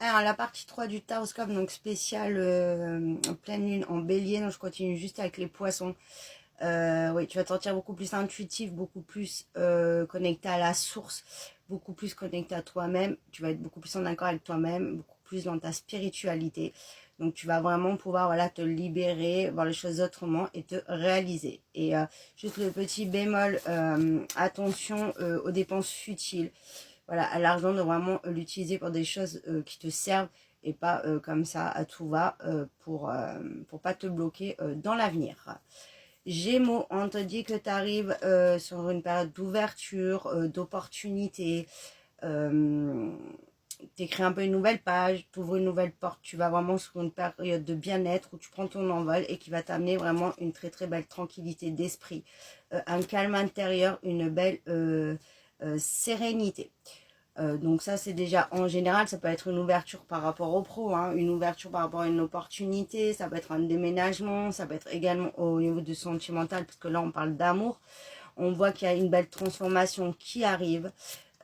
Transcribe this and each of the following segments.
Alors, la partie 3 du Taroscope, donc spécial pleine lune en bélier, donc je continue juste avec les poissons. Oui, tu vas te sentir beaucoup plus intuitif, beaucoup plus connecté à la source, beaucoup plus connecté à toi-même. Tu vas être beaucoup plus en accord avec toi-même, beaucoup plus dans ta spiritualité. Donc, tu vas vraiment pouvoir voilà, te libérer, voir les choses autrement et te réaliser. Et juste le petit bémol, attention aux dépenses futiles. Voilà, à l'argent, de vraiment l'utiliser pour des choses qui te servent et pas comme ça à tout va pour pas te bloquer dans l'avenir. Gémeaux, on te dit que tu arrives sur une période d'ouverture, d'opportunité. Tu écris un peu une nouvelle page, tu ouvres une nouvelle porte, tu vas vraiment sur une période de bien-être où tu prends ton envol et qui va t'amener vraiment une très très belle tranquillité d'esprit, un calme intérieur, une belle sérénité. Donc ça c'est déjà en général, ça peut être une ouverture par rapport au pro, hein, une ouverture par rapport à une opportunité, ça peut être un déménagement, ça peut être également au niveau du sentimental, parce que là on parle d'amour. On voit qu'il y a une belle transformation qui arrive.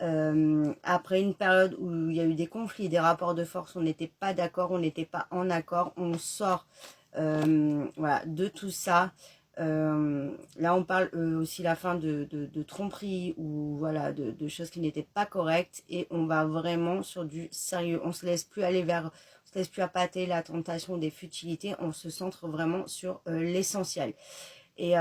Après une période où il y a eu des conflits, des rapports de force, on n'était pas d'accord, on n'était pas en accord, on sort voilà, de tout ça. Là, on parle aussi la fin de tromperie ou voilà de choses qui n'étaient pas correctes et on va vraiment sur du sérieux. On se laisse plus aller vers, on se laisse plus appâter la tentation des futilités. On se centre vraiment sur l'essentiel. Et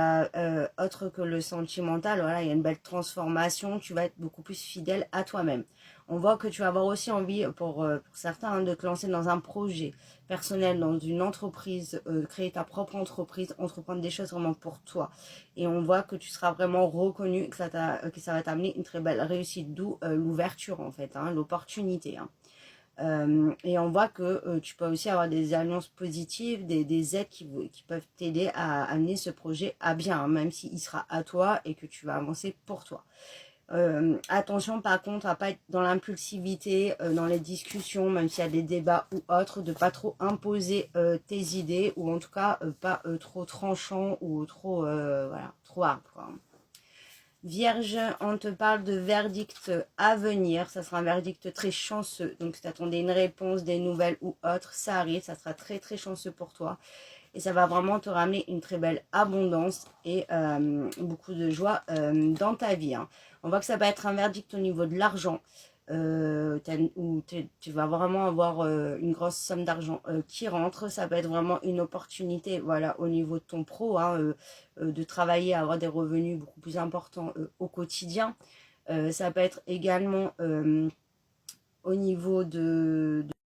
autre que le sentimental, voilà, il y a une belle transformation, tu vas être beaucoup plus fidèle à toi-même. On voit que tu vas avoir aussi envie, pour certains, hein, de te lancer dans un projet personnel, dans une entreprise, créer ta propre entreprise, entreprendre des choses vraiment pour toi. Et on voit que tu seras vraiment reconnu, que ça va t'amener une très belle réussite, d'où l'ouverture en fait, hein, l'opportunité. Hein. Et on voit que tu peux aussi avoir des alliances positives, des aides qui peuvent t'aider à amener ce projet à bien, hein, même s'il sera à toi et que tu vas avancer pour toi. Attention par contre à pas être dans l'impulsivité, dans les discussions, même s'il y a des débats ou autres, de pas trop imposer tes idées ou en tout cas pas trop tranchant ou trop voilà, trop hard quoi. Vierge, on te parle de verdict à venir. Ça sera un verdict très chanceux. Donc, si tu attendais une réponse, des nouvelles ou autre, ça arrive. Ça sera très, très chanceux pour toi. Et ça va vraiment te ramener une très belle abondance et beaucoup de joie dans ta vie. Hein. On voit que ça va être un verdict au niveau de l'argent. Où tu vas vraiment avoir une grosse somme d'argent qui rentre. Ça peut être vraiment une opportunité voilà, au niveau de ton pro, hein, de travailler, à avoir des revenus beaucoup plus importants au quotidien. Ça peut être également au niveau de